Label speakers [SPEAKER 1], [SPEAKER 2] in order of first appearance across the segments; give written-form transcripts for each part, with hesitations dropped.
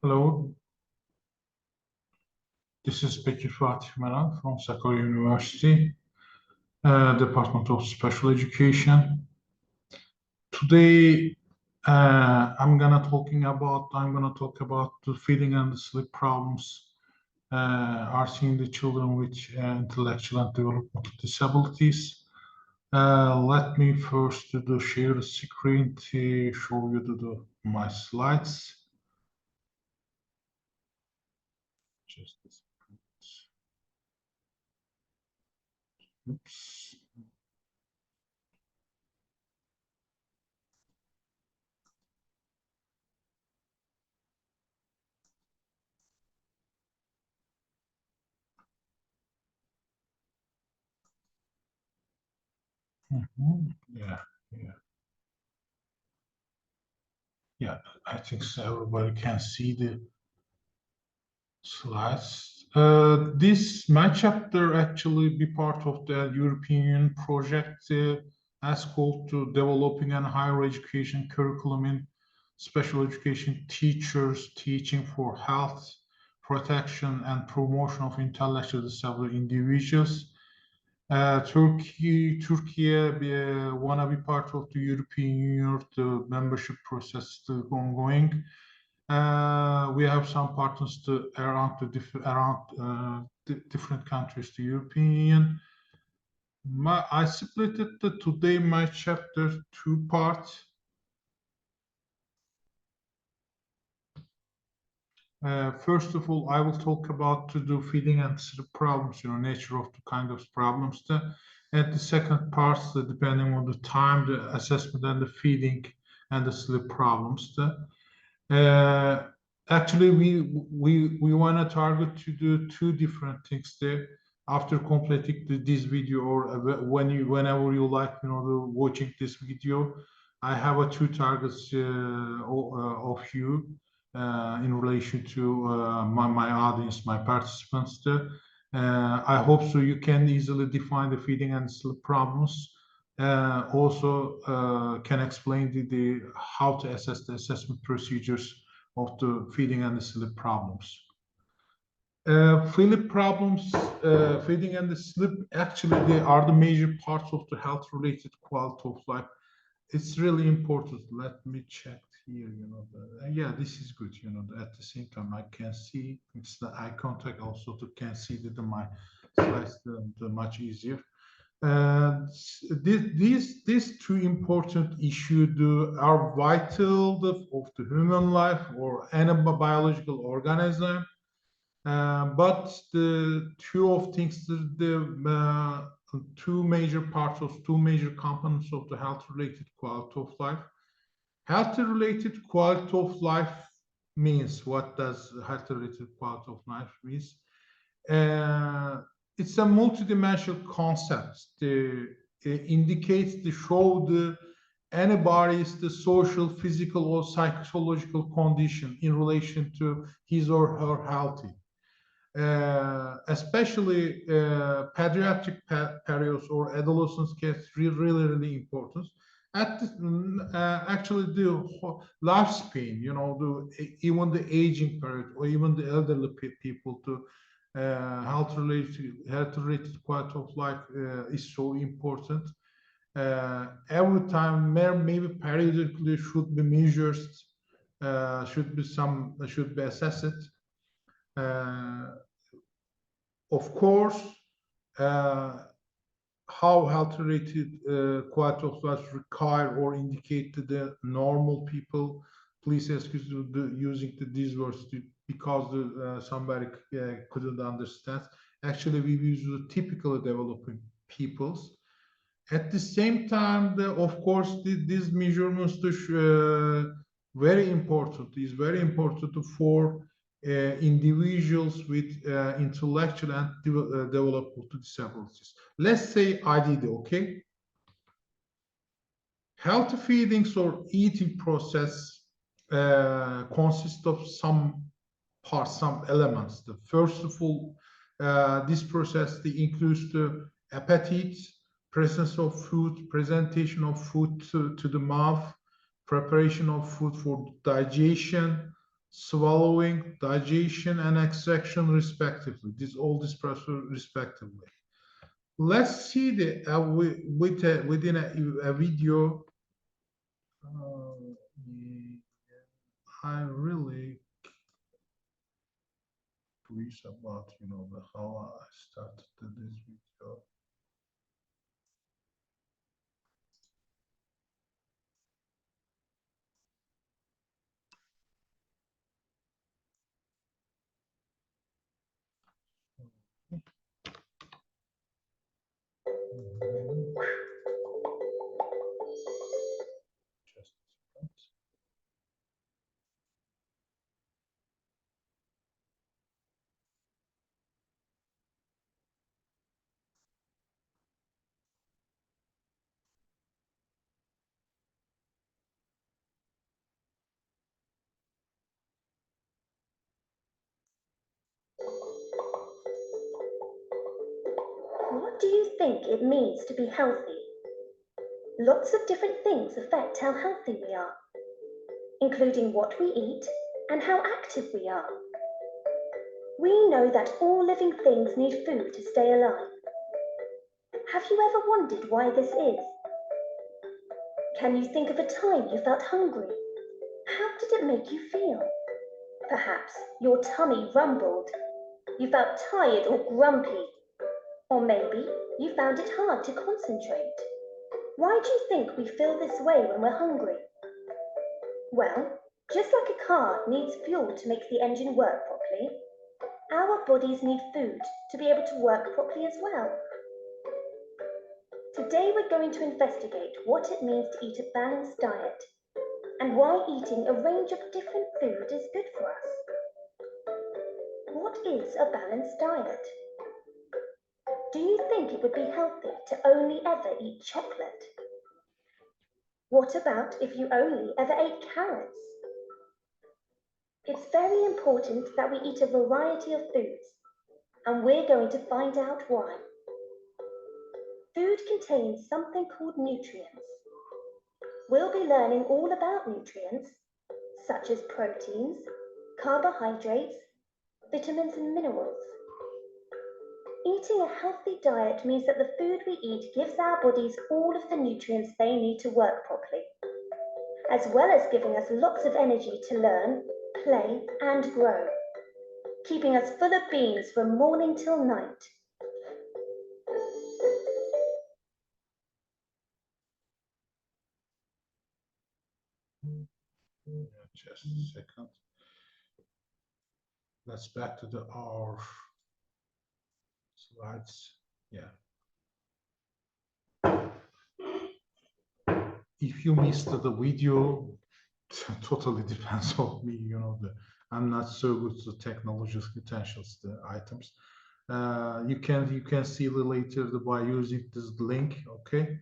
[SPEAKER 1] Hello, this is Bekir Fatih Meral from Sakarya University, Department of Special Education. Today, I'm gonna talk about the feeding and the sleep problems are seen in the children with intellectual and developmental disabilities. Let me first share the screen to show you my slides. Just a second. Oops. Yeah, yeah, yeah. I think so everybody can see the slides. My chapter actually be part of the European Union project as called to developing an higher education curriculum in special education teachers teaching for health, protection, and promotion of intellectual disability individuals. Turkey wanna be part of the European Union. The membership process is still ongoing. We have some partners around different countries, the European Union. I split it today my chapter two parts. First of all, I will talk about the feeding and sleep problems, nature of the kind of problems. And the second part, depending on the time, the assessment and the feeding and the sleep problems. Actually, we want to target to do two different things there. After completing this video, or whenever you like, watching this video, I have two targets of you in relation to my audience, my participants there. I hope so you can easily define the feeding and sleep problems. Also can explain the how to assess the assessment procedures of the feeding and the sleep problems. Feeding and the sleep, actually, they are the major parts of the health-related quality of life. It's really important. Let me check here, yeah, this is good, at the same time, I can see, it's the eye contact also to can see my slides much easier. These two important issues are vital of the human life or any biological organism. But the two of things, two major parts of two major components of the health-related quality of life. Health-related quality of life means, what does health-related quality of life means? It's a multidimensional concept to indicate, to show anybody's the social, physical, or psychological condition in relation to his or her health. Especially pediatric periods or adolescence gets really important. Actually the lifespan, even the aging period or even the elderly people to health-related quality of life is so important. Every time, maybe periodically should be measured, should be assessed. Of course, how health-related quality of life require or indicate to the normal people. Please excuse using these words because somebody couldn't understand. Actually, we use the typically developing peoples. At the same time, of course, these measurements very important. Is very important for individuals with intellectual and developmental disabilities. Let's say IDD, okay? Healthy feedings or eating process consists of some parts, some elements. First of all, this process includes the appetite, presence of food, presentation of food to the mouth, preparation of food for digestion, swallowing, digestion, and extraction respectively. This process respectively. Let's see the within a video. I really curious about how I started this video. Just a second.
[SPEAKER 2] What do you think it means to be healthy? Lots of different things affect how healthy we are, including what we eat and how active we are. We know that all living things need food to stay alive. Have you ever wondered why this is? Can you think of a time you felt hungry? How did it make you feel? Perhaps your tummy rumbled. You felt tired or grumpy. Or maybe you found it hard to concentrate. Why do you think we feel this way when we're hungry? Well, just like a car needs fuel to make the engine work properly, our bodies need food to be able to work properly as well. Today we're going to investigate what it means to eat a balanced diet and why eating a range of different food is good for us. What is a balanced diet? Do you think it would be healthy to only ever eat chocolate? What about if you only ever ate carrots? It's very important that we eat a variety of foods, and we're going to find out why. Food contains something called nutrients. We'll be learning all about nutrients, such as proteins, carbohydrates, vitamins and minerals. Eating a healthy diet means that the food we eat gives our bodies all of the nutrients they need to work properly, as well as giving us lots of energy to learn, play, and grow, keeping us full of beans from morning till night.
[SPEAKER 1] Just a second. Let's back to our slides. Yeah. If you missed the video, totally depends on me. I'm not so good at the technological potentials, the items. You can see later by using this link. Okay.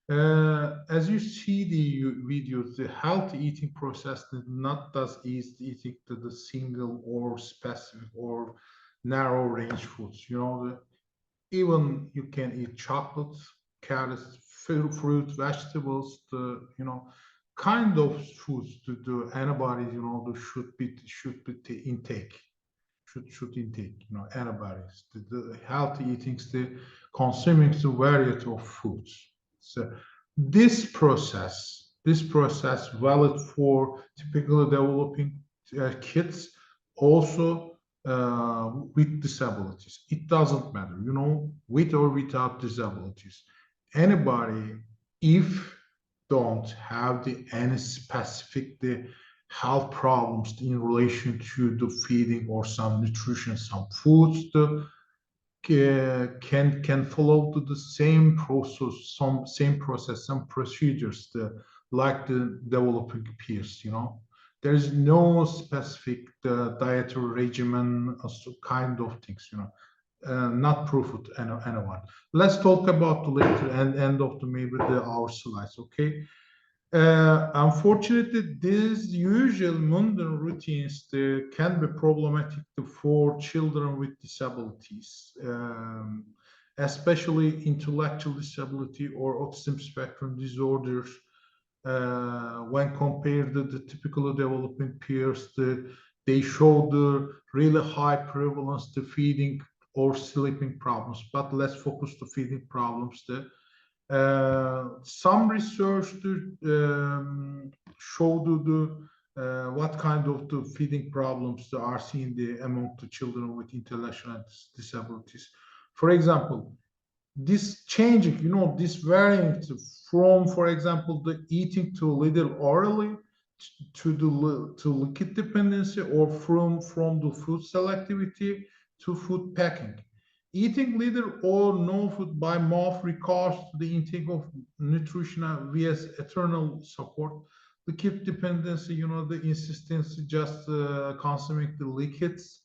[SPEAKER 1] As you see the videos, the healthy eating process not is eating the single or specific or narrow range foods. Even you can eat chocolate, carrots, fruit, vegetables, the kind of foods the antibodies should be intake should intake antibodies. The healthy eating, the consuming the variety of foods. So this process valid for typically developing kids, also with disabilities. It doesn't matter, with or without disabilities. Anybody, if don't have any specific health problems in relation to the feeding or some nutrition, some foods, can follow to the same process, some procedures, like the developing peers. There is no specific dietary regimen, kind of things. Not proof to anyone. Let's talk about the later and end of maybe our slides. Okay. Unfortunately, these usual mundane routines can be problematic for children with disabilities, especially intellectual disability or autism spectrum disorders. when compared to the typical developing peers, they show the really high prevalence to feeding or sleeping problems. But let's focus to feeding problems. Some research show what kind of the feeding problems are seen among the children with intellectual disabilities. For example, this changing, this varying from, for example, the eating to little orally to liquid dependency, or from the food selectivity to food packing. Eating little or no food by mouth requires the intake of nutritional via eternal support. Liquid dependency, the insistence just consuming the liquids.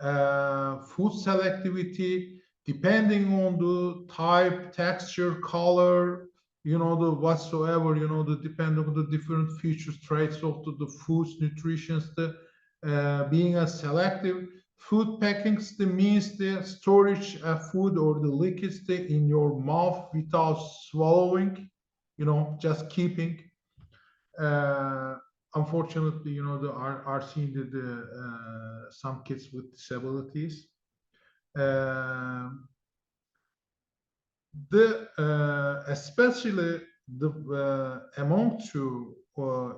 [SPEAKER 1] Food selectivity, depending on the type, texture, color, the whatsoever, depending on the different features, traits of the foods, nutrition, being a selective. Food packings means the storage food or the liquids in your mouth without swallowing, just keeping. Unfortunately, are seen some kids with disabilities. Especially among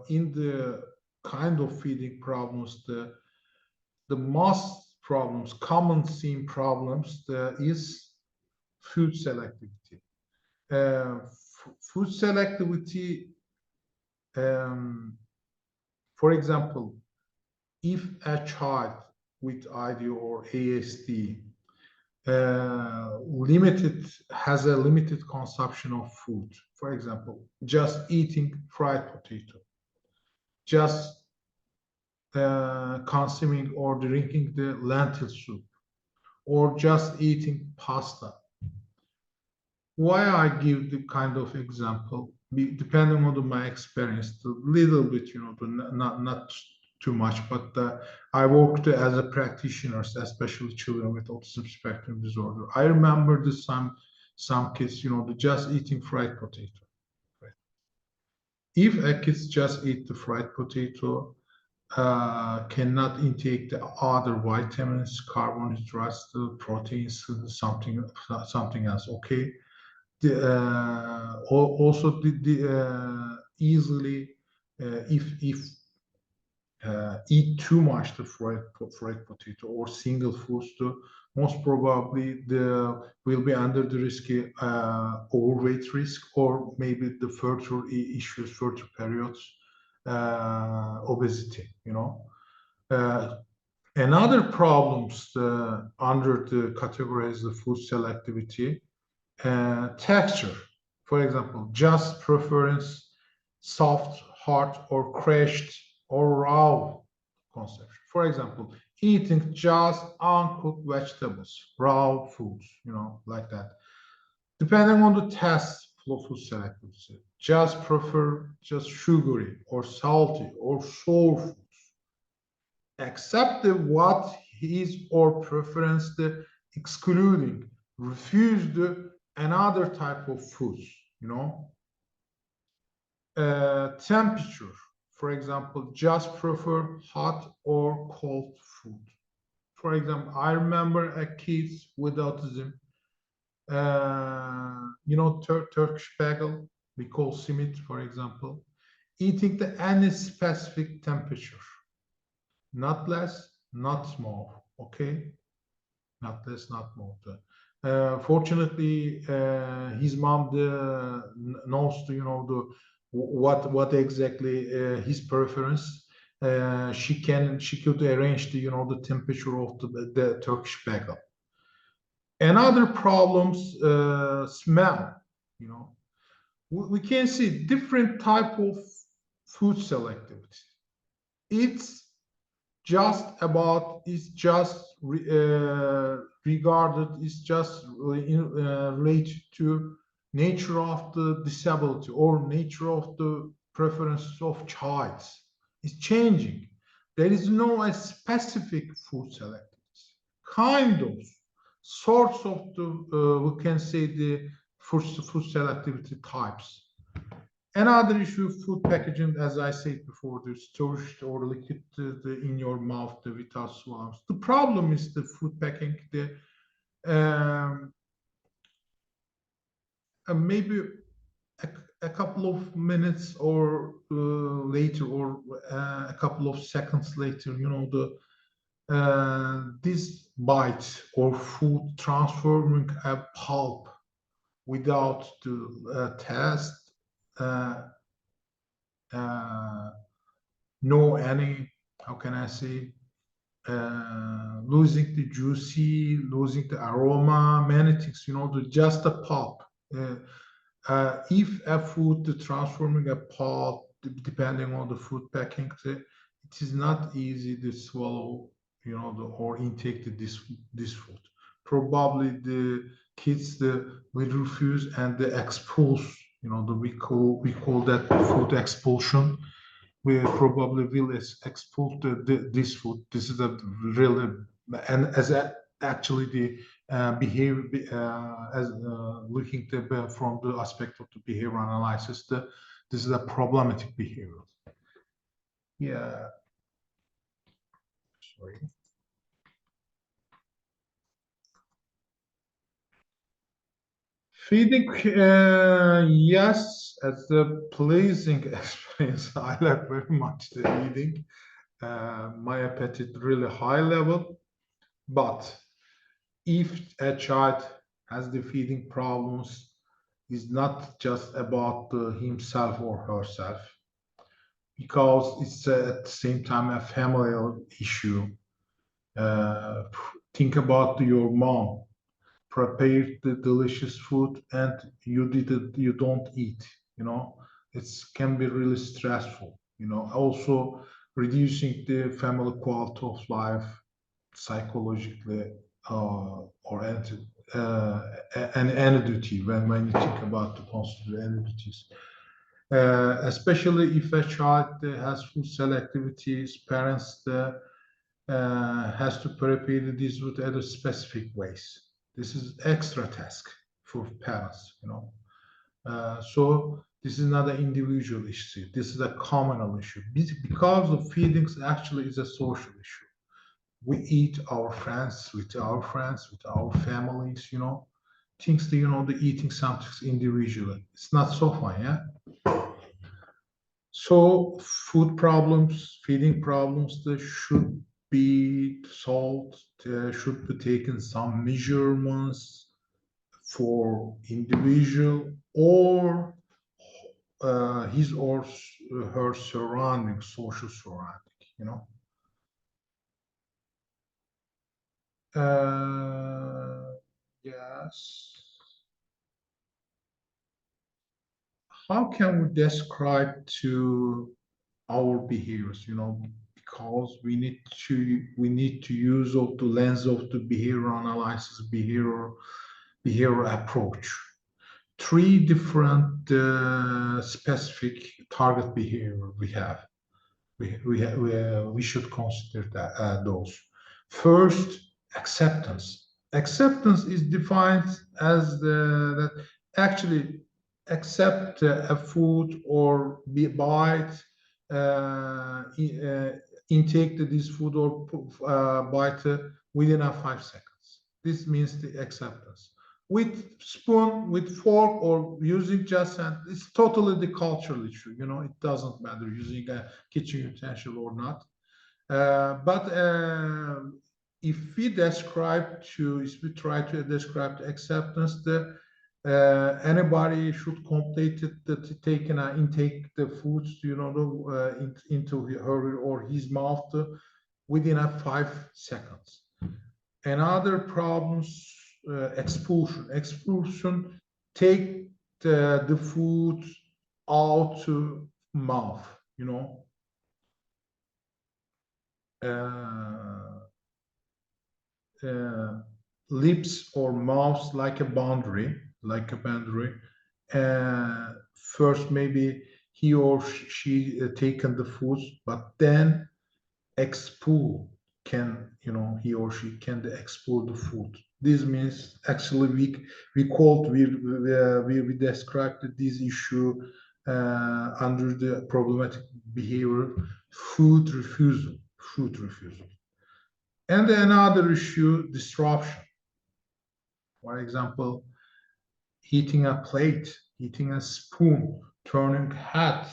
[SPEAKER 1] in the kind of feeding problems, the most problems, common seen problems, is food selectivity. Food selectivity, for example, if a child with ID or ASD has a limited consumption of food, for example, just eating fried potato, just consuming or drinking the lentil soup, or just eating pasta. Why I give the kind of example, depending on my experience, a little bit, not too much, but I worked as a practitioner, especially children with autism spectrum disorder. I remember some kids, just eating fried potato. Right? If a kid just eat the fried potato, cannot intake the other vitamins, carbohydrates, the proteins, something else. Okay. Also easily, if eat too much the fried potato or single foods, most probably will be under the risky overweight risk, or maybe the further issues, further periods, obesity. Another problems under the categories of food selectivity, texture. For example, just preference soft, hard, or crushed or raw conception. For example, eating just uncooked vegetables, raw foods, like that. Depending on the taste for food selectivity, just prefer just sugary or salty or sour foods. Accept what his or preference the excluding, refuse another type of foods, temperature, for example, just prefer hot or cold food. For example, I remember a kid with autism, Turkish bagel, we call simit, for example, eating any specific temperature, not less, not more, okay? Not less, not more. Fortunately, his mom knows what exactly his preference. She could arrange the temperature of the Turkish bagel. Another problems, smell. We can see different type of food selectivity. It's just related to nature of the disability or nature of the preferences of child. It's changing. There is no a specific food selectivity. Kind of sorts of we can say the food selectivity types. Another issue, food packaging, as I said before, the storage or liquid in your mouth without swabs. The problem is the food packing. Maybe a couple of minutes or later, or a couple of seconds later, this bite or food transforming a pulp without the test, no any, how can I say, losing the juicy, losing the aroma, many things, just a pulp. If a food transforming a pulp, depending on the food packing, it is not easy to swallow, or intake this food. Probably the kids will refuse and they expulse. We call that food expulsion. We probably will export this food. This is a really, and actually the behavior, as looking from the aspect of the behavior analysis, this is a problematic behavior. Yeah. Sorry. Feeding, yes, as a pleasing experience. I like very much the eating. My appetite really high level, but if a child has the feeding problems, it's not just about himself or herself, because it's at the same time a familial issue. Think about your mom prepared the delicious food and you don't eat. It can be really stressful. Also reducing the family quality of life psychologically, or an entity when you think about the constitutive entities. Especially if a child has food selectivities, parents has to prepare this with other specific ways. This is extra task for parents, so this is not an individual issue. This is a communal issue, because of feedings actually is a social issue. We eat our friends with our families, things that, the eating something individually. It's not so fun, yeah? So food problems, feeding problems, they should be solved, should be taken some measurements for individual or his or her surrounding, social surrounding, Yes. How can we describe to our behaviors? Because we need to use of the lens of the behavior analysis, behavior approach. Three different specific target behavior we have. We should consider those. First, acceptance. Acceptance is defined as that actually accept a food or bite, intake this food or bite within 5 seconds. This means the acceptance. With spoon, with fork, or using just hand, it's totally the cultural issue. It doesn't matter using a kitchen utensil or not. But if we try to describe the acceptance, anybody should complete it, intake the foods, into her or his mouth within 5 seconds. Another problems, expulsion. Expulsion, take the food out to mouth, lips or mouth like a boundary. First, maybe he or she taken the foods, but then expel he or she can expel the food. This means actually we described this issue under the problematic behavior, food refusal. And another issue, disruption. For example, heating a plate, heating a spoon, turning head,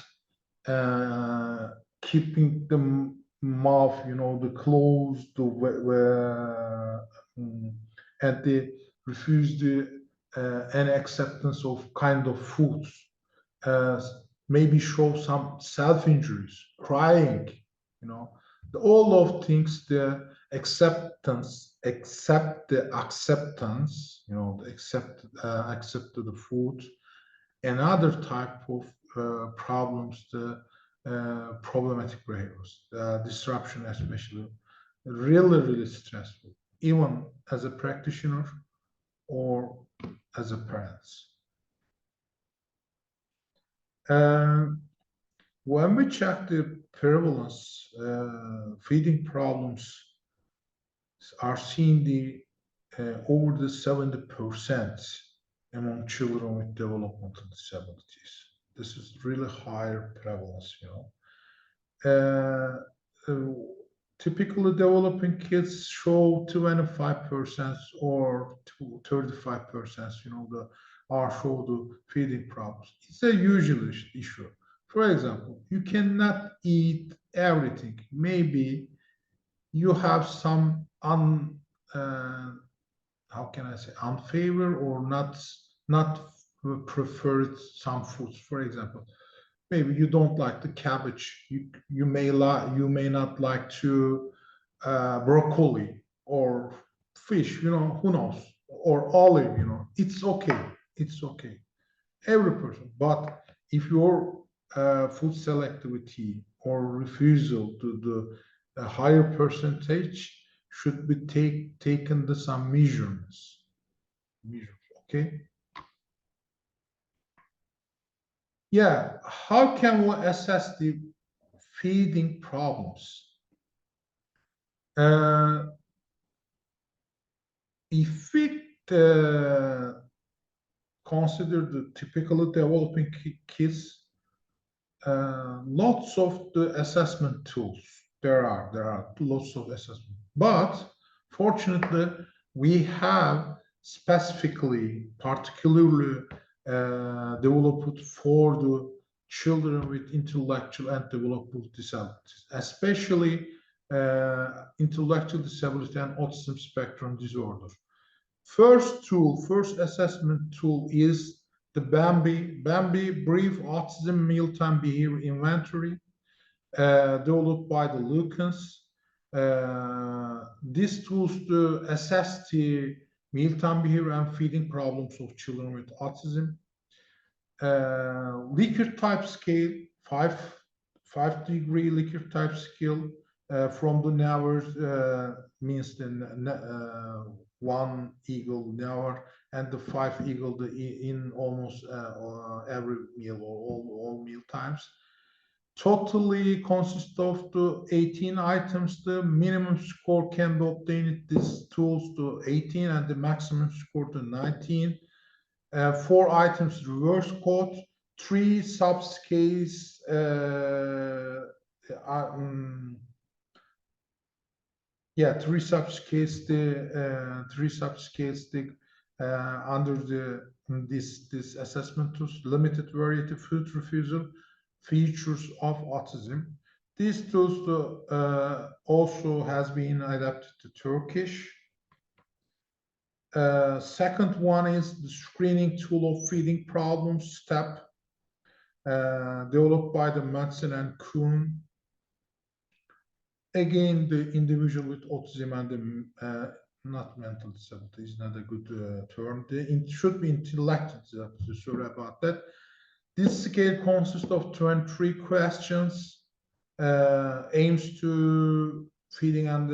[SPEAKER 1] keeping the mouth, the closed, and they refuse any acceptance of kind of foods. Maybe show some self-injuries, crying, all of things, the acceptance, accept the the food. Another type of problems, the problematic behaviors, disruption especially, really stressful, even as a practitioner or as a parent. When we check the prevalence, feeding problems are seen over the 70% among children with developmental disabilities. This is really higher prevalence, typically developing kids show 25% or 35%, show the feeding problems. It's a usual issue. For example, you cannot eat everything. Maybe you have some how can I say, unfavor or not preferred some foods. For example, maybe you don't like the cabbage. You may not like to broccoli or fish. Who knows? Or olive. It's okay. It's okay. Every person. But if your food selectivity or refusal to the higher percentage should be taken to some measures. Okay. Yeah, how can we assess the feeding problems? If we consider the typically developing kids, lots of the assessment tools. There are lots of assessment, but fortunately, we have particularly developed for the children with intellectual and developmental disabilities, especially intellectual disability and autism spectrum disorder. First assessment tool is the Bambi Brief Autism Mealtime Behavior Inventory, developed by the Lukens. These tools to assess the mealtime behavior and feeding problems of children with autism. Likert type scale, 5-degree Likert type scale, from the Naver, means the 1 eagle never, and the 5 eagle in almost every meal or all meal times. Totally consists of the 18 items. The minimum score can be obtained with these tools to 18 and the maximum score to 19. 4 items reverse code, 3 subscales three subscales under this assessment tools: limited variety food refusal, features of autism. These tools also has been adapted to Turkish. Second one is the screening tool of feeding problems, STEP, developed by the Madsen and Kuhn. Again, the individual with autism and not mental disability is not a good term. It should be intellectual disability. Sorry about that. This scale consists of 23 questions, aims to feeding and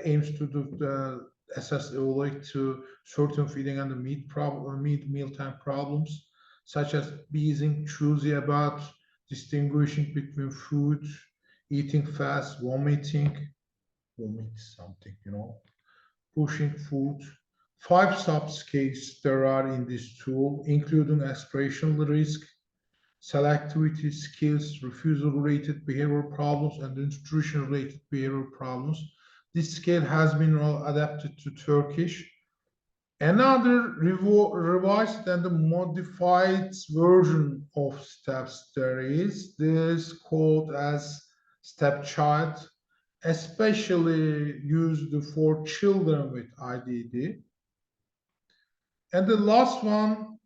[SPEAKER 1] aims to assess evaluate to certain feeding and mealtime problems, such as being choosy about distinguishing between food, eating fast, vomit something, pushing food, 5 subscales there are in this tool, including aspirational risk, selectivity, skills, refusal-related behavioral problems, and institution-related behavioral problems. This scale has been adapted to Turkish. Another revised and modified version of STEPS there is. This called as Stepchild, especially used for children with IDD. And the last one,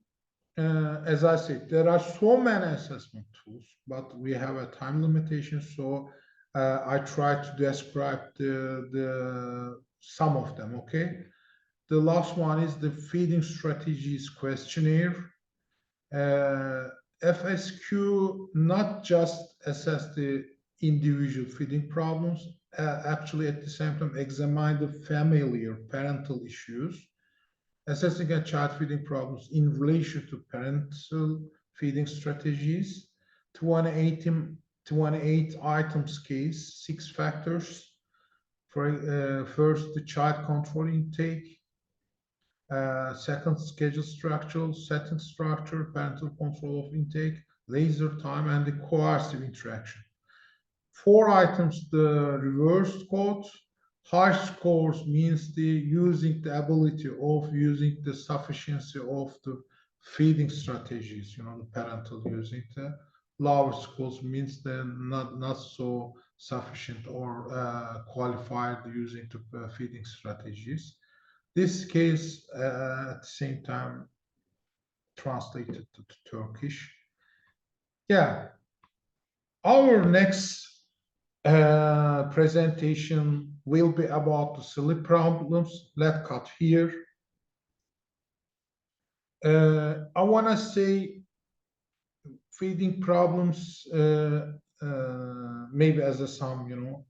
[SPEAKER 1] as I said, there are so many assessment tools, but we have a time limitation, so I try to describe some of them, okay? The last one is the feeding strategies questionnaire. FSQ not just assess the individual feeding problems, actually at the same time examine the family or parental issues, assessing a child feeding problems in relation to parental feeding strategies, 28 items case, 6 factors. First, the child control intake. Second, schedule structure, setting structure, parental control of intake, laser time, and the coercive interaction. 4 items, the reverse code. High scores means using the ability of using the sufficiency of the feeding strategies, the parental using the lower scores means they're not so sufficient or qualified using the feeding strategies. This case at the same time translated to Turkish. Yeah, our next presentation will be about the sleep problems. Let's cut here. I want to say feeding problems, maybe as a sum,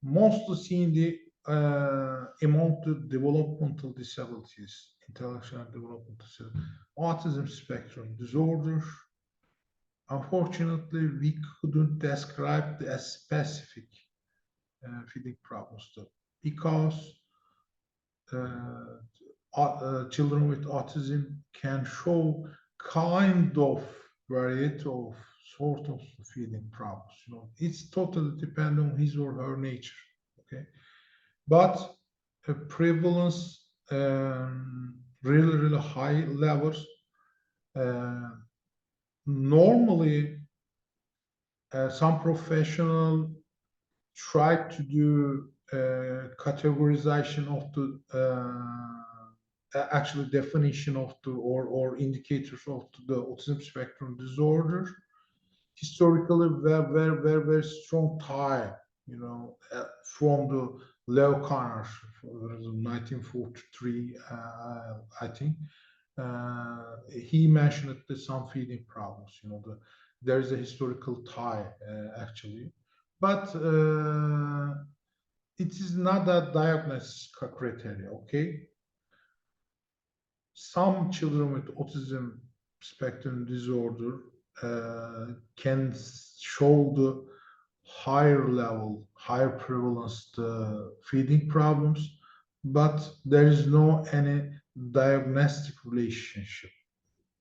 [SPEAKER 1] mostly seen among the developmental disabilities, intellectual and developmental disabilities, autism spectrum disorder. Unfortunately, we couldn't describe the specific feeding problems because children with autism can show kind of variety of sort of feeding problems. It's totally dependent on his or her nature. Okay, but a prevalence really high levels. Normally, some professional try to do categorization of the actual definition of the or indicators of the autism spectrum disorder. Historically, very strong tie, from the Leo Kanner, 1943, I think. He mentioned some feeding problems. There is a historical tie actually, but it is not a diagnosis criteria. Okay, some children with autism spectrum disorder can show the higher level, higher prevalence feeding problems, but there is no any diagnostic relationship,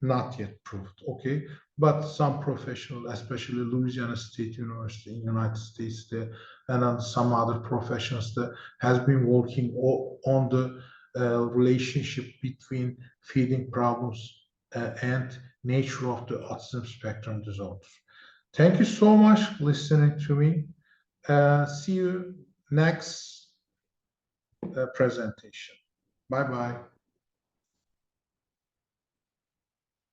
[SPEAKER 1] not yet proved. Okay, but some professional, especially Louisiana State University in United States, and some other professionals that has been working on the relationship between feeding problems and nature of the autism spectrum disorder. Thank you so much for listening to me. See you next presentation. Bye-bye.